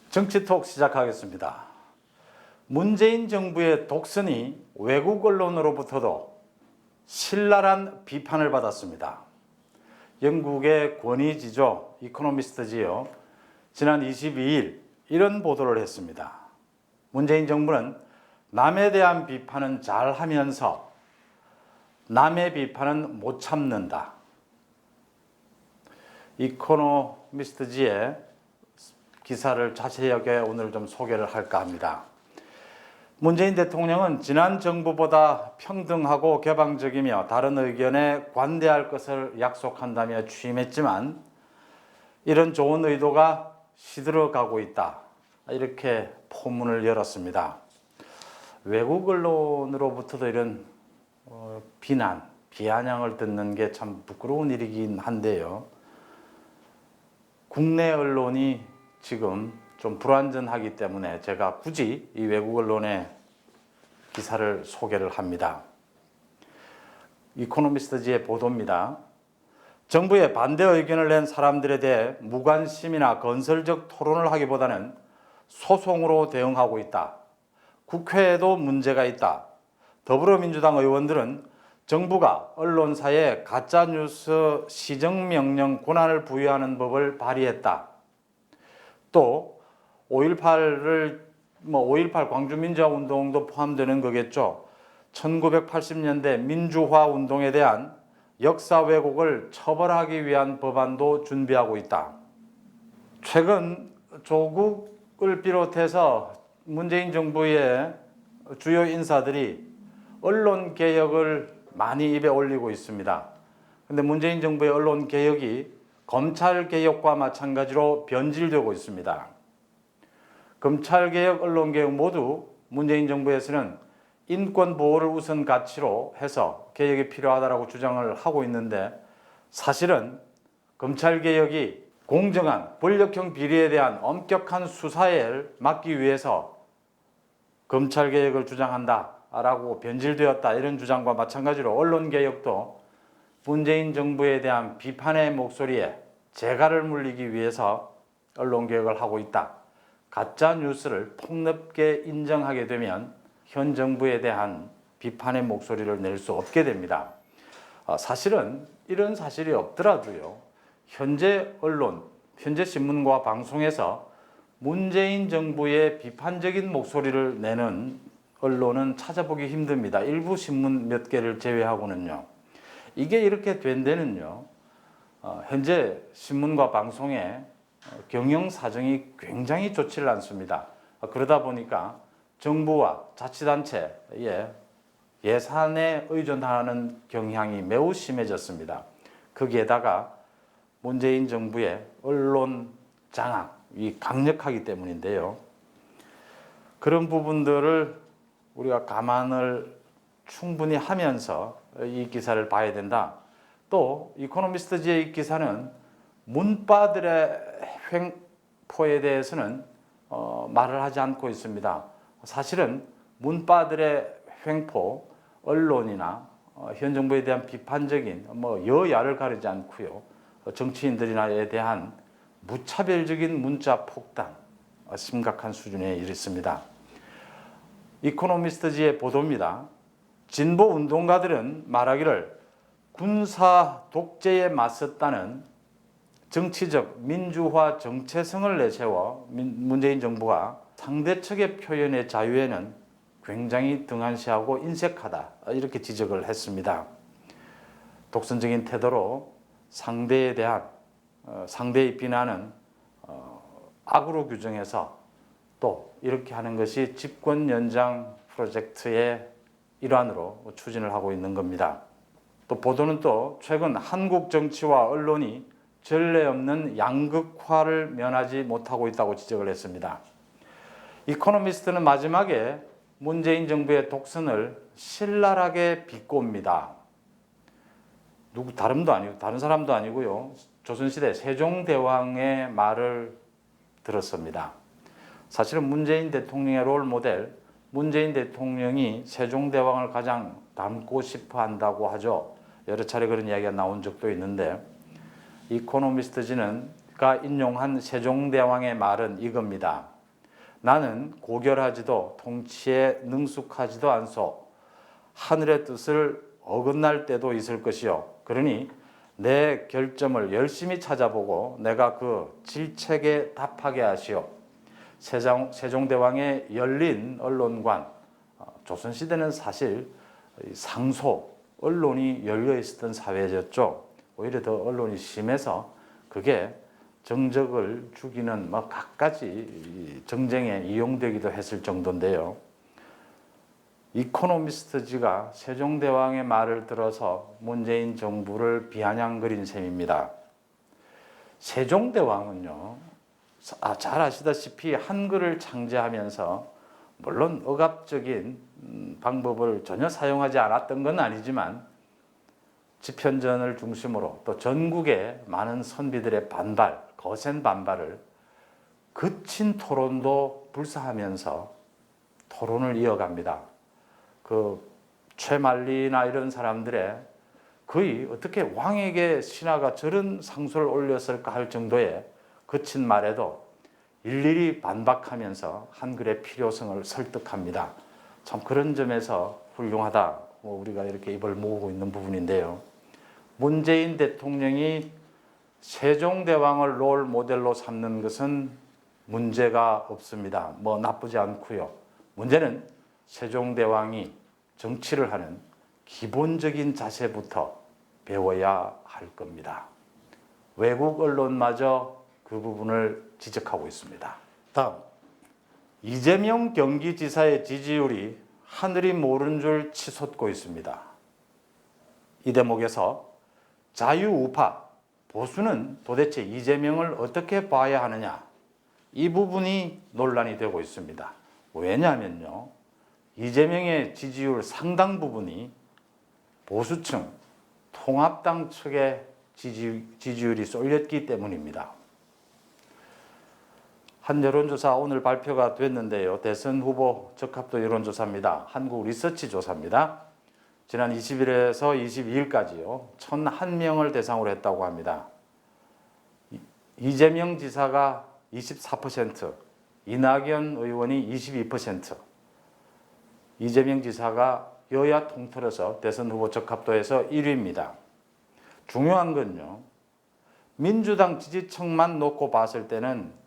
정치톡 시작하겠습니다. 문재인 정부의 독선이 외국 언론으로부터도 신랄한 비판을 받았습니다. 영국의 권위지죠, 이코노미스트지요, 지난 22일 이런 보도를 했습니다. 문재인 정부는 남에 대한 비판은 잘하면서 남의 비판은 못 참는다. 이코노미스트지의 기사를 자세하게 오늘 좀 소개를 할까 합니다. 문재인 대통령은 지난 정부보다 평등하고 개방적이며 다른 의견에 관대할 것을 약속한다며 취임했지만 이런 좋은 의도가 시들어가고 있다. 이렇게 포문을 열었습니다. 외국 언론으로부터도 이런 비난, 비아냥을 듣는 게 참 부끄러운 일이긴 한데요. 국내 언론이 지금 좀 불완전하기 때문에 제가 굳이 이 외국 언론의 기사를 소개를 합니다. 이코노미스트지의 보도입니다. 정부에 반대 의견을 낸 사람들에 대해 무관심이나 건설적 토론을 하기보다는 소송으로 대응하고 있다. 국회에도 문제가 있다. 더불어민주당 의원들은 정부가 언론사에 가짜뉴스 시정명령 권한을 부여하는 법을 발의했다. 또 5.18 광주민주화운동도 포함되는 거겠죠. 1980년대 민주화운동에 대한 역사 왜곡을 처벌하기 위한 법안도 준비하고 있다. 최근 조국을 비롯해서 문재인 정부의 주요 인사들이 언론개혁을 많이 입에 올리고 있습니다. 그런데 문재인 정부의 언론개혁이 검찰개혁과 마찬가지로 변질되고 있습니다. 검찰개혁, 언론개혁 모두 문재인 정부에서는 인권보호를 우선 가치로 해서 개혁이 필요하다고 주장을 하고 있는데 사실은 검찰개혁이 공정한 권력형 비리에 대한 엄격한 수사에 막기 위해서 검찰개혁을 주장한다라고 변질되었다, 이런 주장과 마찬가지로 언론개혁도 문재인 정부에 대한 비판의 목소리에 재갈을 물리기 위해서 언론개혁을 하고 있다. 가짜 뉴스를 폭넓게 인정하게 되면 현 정부에 대한 비판의 목소리를 낼 수 없게 됩니다. 사실은 이런 사실이 없더라도요, 현재 언론, 현재 신문과 방송에서 문재인 정부의 비판적인 목소리를 내는 언론은 찾아보기 힘듭니다. 일부 신문 몇 개를 제외하고는요. 이게 이렇게 된 데는요, 현재 신문과 방송의 경영 사정이 굉장히 좋지를 않습니다. 그러다 보니까 정부와 자치단체의 예산에 의존하는 경향이 매우 심해졌습니다. 거기에다가 문재인 정부의 언론 장악이 강력하기 때문인데요. 그런 부분들을 우리가 감안을 충분히 하면서 이 기사를 봐야 된다. 또 이코노미스트지의 이 기사는 문바들의 횡포에 대해서는 말을 하지 않고 있습니다. 사실은 문바들의 횡포, 언론이나 현 정부에 대한 비판적인 여야를 가리지 않고요, 정치인들이나에 대한 무차별적인 문자 폭탄, 심각한 수준에 이르습니다. 이코노미스트지의 보도입니다. 진보 운동가들은 말하기를 군사 독재에 맞섰다는 정치적 민주화 정체성을 내세워 문재인 정부가 상대측의 표현의 자유에는 굉장히 등한시하고 인색하다, 이렇게 지적을 했습니다. 독선적인 태도로 상대에 대한 상대의 비난은 악으로 규정해서 또 이렇게 하는 것이 집권 연장 프로젝트의 일환으로 추진을 하고 있는 겁니다. 또 보도는 또 최근 한국 정치와 언론이 전례 없는 양극화를 면하지 못하고 있다고 지적을 했습니다. 이코노미스트는 마지막에 문재인 정부의 독선을 신랄하게 비꼽니다. 다른 사람도 아니고요, 조선시대 세종대왕의 말을 들었습니다. 사실은 문재인 대통령의 롤 모델, 문재인 대통령이 세종대왕을 가장 닮고 싶어 한다고 하죠. 여러 차례 그런 이야기가 나온 적도 있는데, 이코노미스트지가 인용한 세종대왕의 말은 이겁니다. 나는 고결하지도 통치에 능숙하지도 않소. 하늘의 뜻을 어긋날 때도 있을 것이요. 그러니 내 결점을 열심히 찾아보고 내가 그 질책에 답하게 하시오. 세종대왕의 열린 언론관, 조선시대는 사실 상소, 언론이 열려 있었던 사회였죠. 오히려 더 언론이 심해서 그게 정적을 죽이는 갖가지 정쟁에 이용되기도 했을 정도인데요. 이코노미스트지가 세종대왕의 말을 들어서 문재인 정부를 비아냥거린 셈입니다. 세종대왕은요, 잘 아시다시피 한글을 창제하면서 물론 억압적인 방법을 전혀 사용하지 않았던 건 아니지만 집현전을 중심으로 또 전국의 많은 선비들의 반발, 거센 반발을 거친 토론도 불사하면서 토론을 이어갑니다. 그 최만리나 이런 사람들의 거의 어떻게 왕에게 신하가 저런 상소를 올렸을까 할 정도의 거친 말에도 일일이 반박하면서 한글의 필요성을 설득합니다. 참 그런 점에서 훌륭하다. 우리가 이렇게 입을 모으고 있는 부분인데요. 문재인 대통령이 세종대왕을 롤 모델로 삼는 것은 문제가 없습니다. 나쁘지 않고요. 문제는 세종대왕이 정치를 하는 기본적인 자세부터 배워야 할 겁니다. 외국 언론마저 그 부분을 지적하고 있습니다. 다음, 이재명 경기지사의 지지율이 하늘이 모른 줄 치솟고 있습니다. 이 대목에서 자유우파, 보수는 도대체 이재명을 어떻게 봐야 하느냐, 이 부분이 논란이 되고 있습니다. 왜냐하면요, 이재명의 지지율 상당 부분이 보수층, 통합당 측의 지지율이 쏠렸기 때문입니다. 한 여론조사 오늘 발표가 됐는데요. 대선 후보 적합도 여론조사입니다. 한국 리서치 조사입니다. 지난 20일에서 22일까지요. 1,001명을 대상으로 했다고 합니다. 이재명 지사가 24%, 이낙연 의원이 22%, 이재명 지사가 여야 통틀어서 대선 후보 적합도에서 1위입니다. 중요한 건요, 민주당 지지층만 놓고 봤을 때는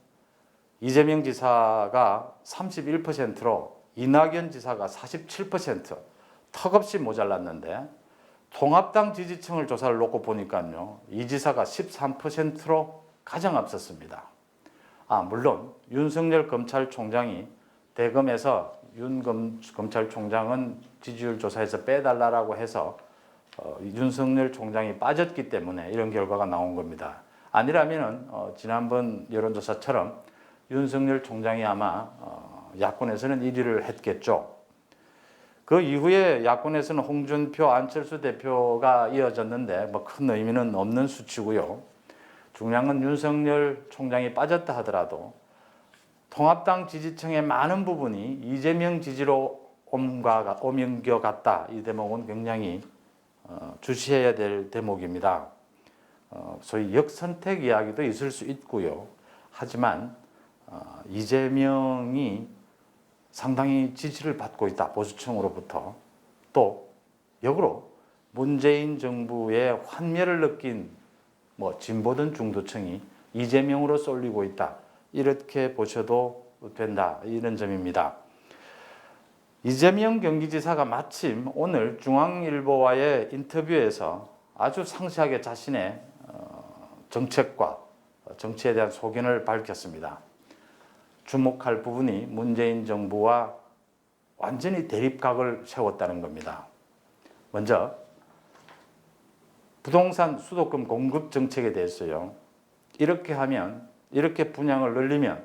이재명 지사가 31%로 이낙연 지사가 47%, 턱없이 모자랐는데 통합당 지지층을 조사를 놓고 보니까요, 이 지사가 13%로 가장 앞섰습니다. 물론 윤석열 검찰총장이 대검에서 윤 검찰총장은 지지율 조사에서 빼달라고 해서 윤석열 총장이 빠졌기 때문에 이런 결과가 나온 겁니다. 아니라면 지난번 여론조사처럼 윤석열 총장이 아마 야권에서는 1위를 했겠죠. 그 이후에 야권에서는 홍준표, 안철수 대표가 이어졌는데 큰 의미는 없는 수치고요. 중요한 건 윤석열 총장이 빠졌다 하더라도 통합당 지지층의 많은 부분이 이재명 지지로 옮겨갔다. 이 대목은 굉장히 주시해야 될 대목입니다. 소위 역선택 이야기도 있을 수 있고요. 하지만 이재명이 상당히 지지를 받고 있다. 보수층으로부터. 또 역으로 문재인 정부의 환멸을 느낀 진보든 중도층이 이재명으로 쏠리고 있다. 이렇게 보셔도 된다. 이런 점입니다. 이재명 경기지사가 마침 오늘 중앙일보와의 인터뷰에서 아주 상세하게 자신의 정책과 정치에 대한 소견을 밝혔습니다. 주목할 부분이 문재인 정부와 완전히 대립각을 세웠다는 겁니다. 먼저 부동산 수도권 공급 정책에 대해서요. 이렇게 하면, 이렇게 분양을 늘리면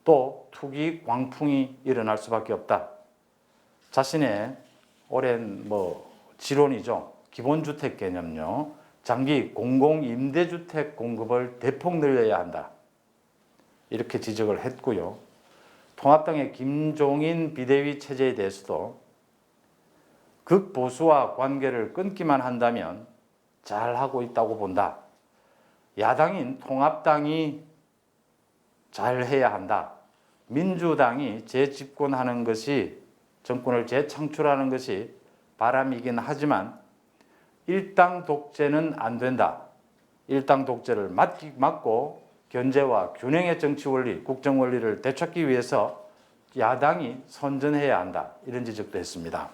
또 투기 광풍이 일어날 수밖에 없다. 자신의 오랜 지론이죠. 기본주택 개념요. 장기 공공임대주택 공급을 대폭 늘려야 한다. 이렇게 지적을 했고요. 통합당의 김종인 비대위 체제에 대해서도 극보수와 관계를 끊기만 한다면 잘하고 있다고 본다. 야당인 통합당이 잘해야 한다. 민주당이 재집권하는 것이, 정권을 재창출하는 것이 바람이긴 하지만 일당 독재는 안 된다. 일당 독재를 막고 견제와 균형의 정치 원리, 국정 원리를 되찾기 위해서 야당이 선전해야 한다. 이런 지적도 했습니다.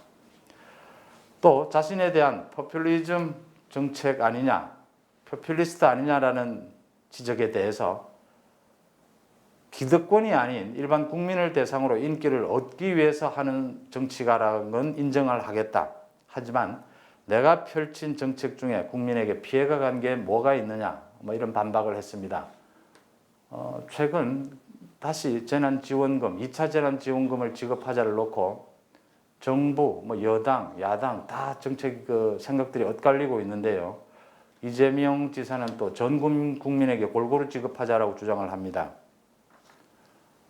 또 자신에 대한 포퓰리즘 정책 아니냐, 포퓰리스트 아니냐라는 지적에 대해서 기득권이 아닌 일반 국민을 대상으로 인기를 얻기 위해서 하는 정치가라는 건 인정을 하겠다. 하지만 내가 펼친 정책 중에 국민에게 피해가 간 게 뭐가 있느냐, 뭐 이런 반박을 했습니다. 최근 다시 재난지원금, 2차 재난지원금을 지급하자를 놓고 정부, 여당, 야당 다 정책 생각들이 엇갈리고 있는데요. 이재명 지사는 또 전 국민에게 골고루 지급하자라고 주장을 합니다.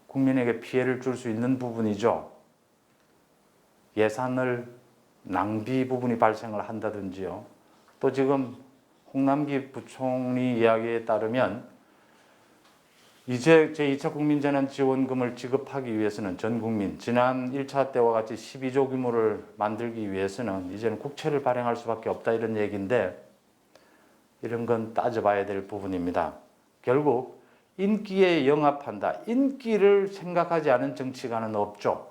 국민에게 피해를 줄 수 있는 부분이죠. 예산을 낭비 부분이 발생을 한다든지요. 또 지금 홍남기 부총리 이야기에 따르면 이제 제2차 국민재난지원금을 지급하기 위해서는 전 국민, 지난 1차 때와 같이 12조 규모를 만들기 위해서는 이제는 국채를 발행할 수밖에 없다 이런 얘기인데 이런 건 따져봐야 될 부분입니다. 결국 인기에 영합한다. 인기를 생각하지 않은 정치가는 없죠.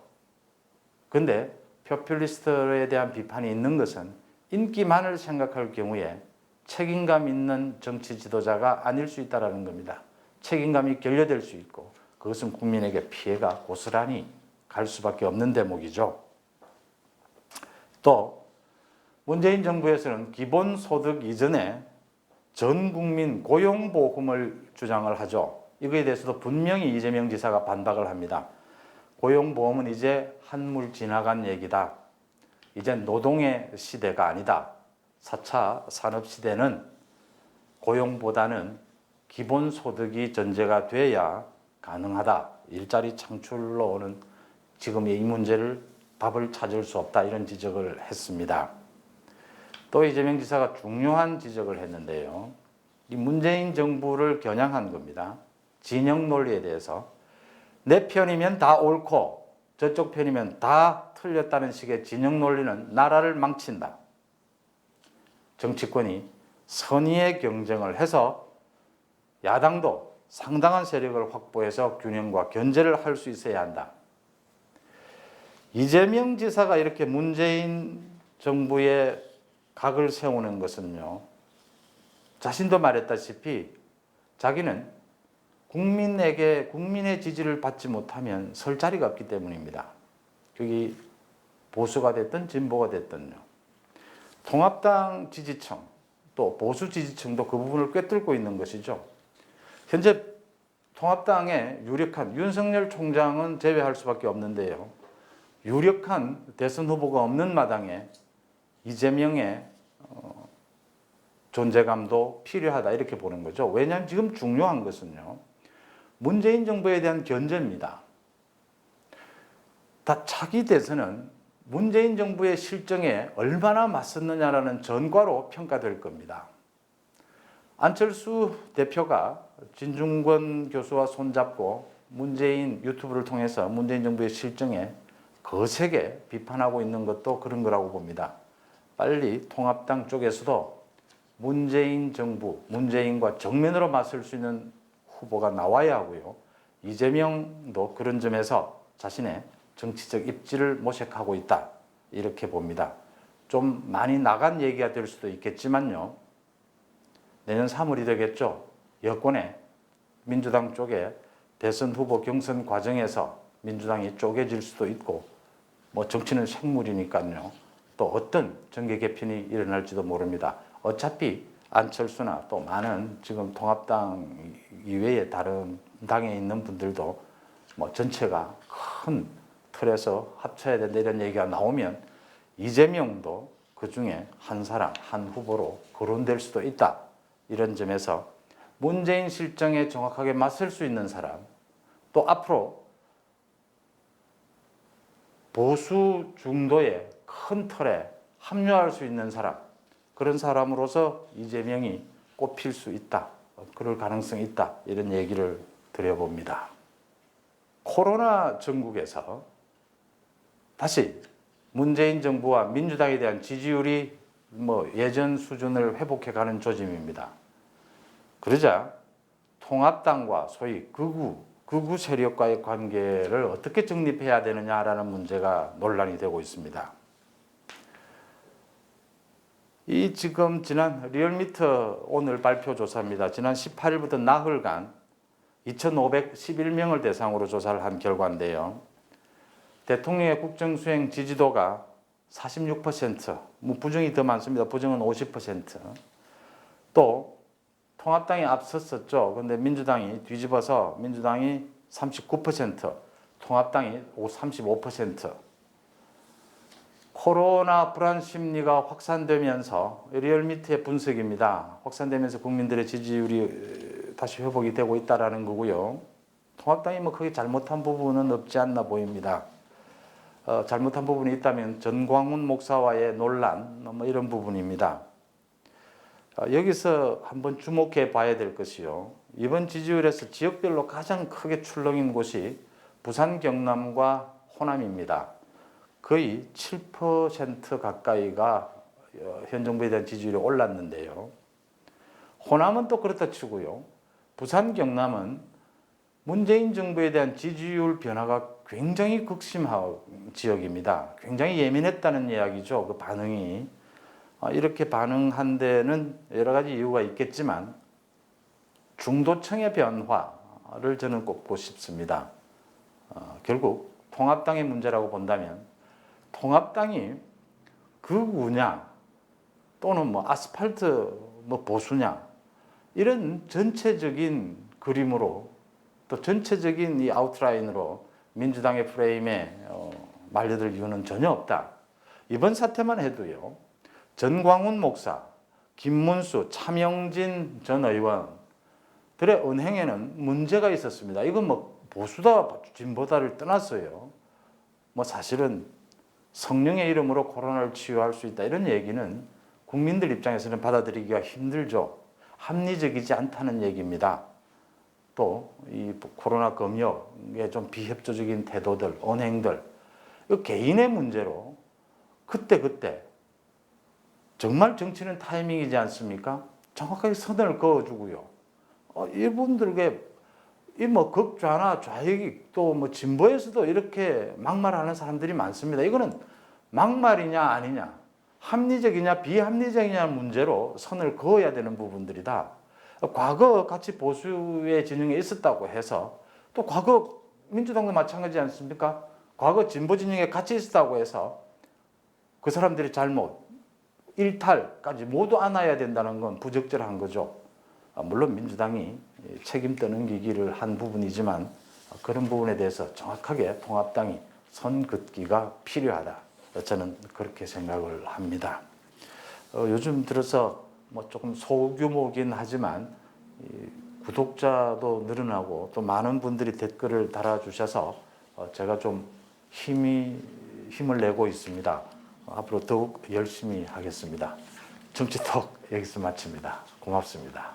근데 포퓰리스트에 대한 비판이 있는 것은 인기만을 생각할 경우에 책임감 있는 정치 지도자가 아닐 수 있다는 겁니다. 책임감이 결여될 수 있고 그것은 국민에게 피해가 고스란히 갈 수밖에 없는 대목이죠. 또 문재인 정부에서는 기본소득 이전에 전 국민 고용보험을 주장을 하죠. 이거에 대해서도 분명히 이재명 지사가 반박을 합니다. 고용보험은 이제 한물 지나간 얘기다. 이제 노동의 시대가 아니다. 4차 산업시대는 고용보다는 기본소득이 전제가 돼야 가능하다. 일자리 창출로는 지금 이 문제를 답을 찾을 수 없다. 이런 지적을 했습니다. 또 이재명 지사가 중요한 지적을 했는데요. 이 문재인 정부를 겨냥한 겁니다. 진영 논리에 대해서 내 편이면 다 옳고 저쪽 편이면 다 틀렸다는 식의 진영 논리는 나라를 망친다. 정치권이 선의의 경쟁을 해서 야당도 상당한 세력을 확보해서 균형과 견제를 할 수 있어야 한다. 이재명 지사가 이렇게 문재인 정부의 각을 세우는 것은요, 자신도 말했다시피 자기는 국민의 지지를 받지 못하면 설 자리가 없기 때문입니다. 그게 보수가 됐든 진보가 됐든요. 통합당 지지층 또 보수 지지층도 그 부분을 꿰뚫고 있는 것이죠. 현재 통합당의 유력한 윤석열 총장은 제외할 수밖에 없는데요. 유력한 대선 후보가 없는 마당에 이재명의 존재감도 필요하다 이렇게 보는 거죠. 왜냐하면 지금 중요한 것은요. 문재인 정부에 대한 견제입니다. 다 차기 대선은 문재인 정부의 실정에 얼마나 맞섰느냐라는 전과로 평가될 겁니다. 안철수 대표가 진중권 교수와 손잡고 문재인 유튜브를 통해서 문재인 정부의 실정에 거세게 비판하고 있는 것도 그런 거라고 봅니다. 빨리 통합당 쪽에서도 문재인 정부, 문재인과 정면으로 맞설 수 있는 후보가 나와야 하고요. 이재명도 그런 점에서 자신의 정치적 입지를 모색하고 있다. 이렇게 봅니다. 좀 많이 나간 얘기가 될 수도 있겠지만요. 내년 3월이 되겠죠. 여권의 민주당 쪽에 대선 후보 경선 과정에서 민주당이 쪼개질 수도 있고 정치는 생물이니까요. 또 어떤 정계 개편이 일어날지도 모릅니다. 어차피 안철수나 또 많은 지금 통합당 이외에 다른 당에 있는 분들도 전체가 큰 틀에서 합쳐야 된다 이런 얘기가 나오면 이재명도 그 중에 한 사람, 한 후보로 거론될 수도 있다. 이런 점에서 문재인 실정에 정확하게 맞설 수 있는 사람, 또 앞으로 보수 중도의 큰 틀에 합류할 수 있는 사람, 그런 사람으로서 이재명이 꼽힐 수 있다. 그럴 가능성이 있다. 이런 얘기를 드려봅니다. 코로나 전국에서 다시 문재인 정부와 민주당에 대한 지지율이 예전 수준을 회복해가는 조짐입니다. 그러자 통합당과 소위 극우 세력과의 관계를 어떻게 정립해야 되느냐라는 문제가 논란이 되고 있습니다. 이 지금 지난 리얼미터 오늘 발표 조사입니다. 지난 18일부터 나흘간 2,511명을 대상으로 조사를 한 결과인데요. 대통령의 국정수행 지지도가 46%, 부정이 더 많습니다. 부정은 50%. 또 통합당이 앞섰었죠. 그런데 민주당이 뒤집어서 민주당이 39%, 통합당이 35%. 코로나 불안 심리가 확산되면서 리얼미터의 분석입니다. 확산되면서 국민들의 지지율이 다시 회복이 되고 있다는 거고요. 통합당이 크게 잘못한 부분은 없지 않나 보입니다. 잘못한 부분이 있다면 전광훈 목사와의 논란 이런 부분입니다. 여기서 한번 주목해 봐야 될 것이요. 이번 지지율에서 지역별로 가장 크게 출렁인 곳이 부산, 경남과 호남입니다. 거의 7% 가까이가 현 정부에 대한 지지율이 올랐는데요. 호남은 또 그렇다 치고요. 부산, 경남은 문재인 정부에 대한 지지율 변화가 굉장히 극심한 지역입니다. 굉장히 예민했다는 이야기죠. 그 반응이. 이렇게 반응한 데는 여러 가지 이유가 있겠지만 중도층의 변화를 저는 꼽고 싶습니다. 결국 통합당의 문제라고 본다면 통합당이 극우냐 또는 아스팔트 보수냐 이런 전체적인 그림으로 또 전체적인 이 아웃라인으로 민주당의 프레임에 말려들 이유는 전혀 없다. 이번 사태만 해도요. 전광훈 목사, 김문수, 차명진 전 의원들의 언행에는 문제가 있었습니다. 이건 보수다 진보다를 떠났어요. 사실은 성령의 이름으로 코로나를 치유할 수 있다 이런 얘기는 국민들 입장에서는 받아들이기가 힘들죠. 합리적이지 않다는 얘기입니다. 또 이 코로나 검역에 좀 비협조적인 태도들, 언행들, 이 개인의 문제로 그때 정말 정치는 타이밍이지 않습니까? 정확하게 선을 그어주고요. 이분들에게 극좌나 좌익 또 진보에서도 이렇게 막말하는 사람들이 많습니다. 이거는 막말이냐 아니냐, 합리적이냐 비합리적이냐 문제로 선을 그어야 되는 부분들이다. 과거 같이 보수의 진영에 있었다고 해서 또 과거 민주당도 마찬가지지 않습니까? 과거 진보 진영에 같이 있었다고 해서 그 사람들이 잘못, 일탈까지 모두 안아야 된다는 건 부적절한 거죠. 물론 민주당이 책임 떠넘기기를 한 부분이지만 그런 부분에 대해서 정확하게 통합당이 선 긋기가 필요하다. 저는 그렇게 생각을 합니다. 요즘 들어서 조금 소규모긴 하지만 구독자도 늘어나고 또 많은 분들이 댓글을 달아주셔서 제가 좀 힘을 내고 있습니다. 앞으로 더욱 열심히 하겠습니다. 정치톡 여기서 마칩니다. 고맙습니다.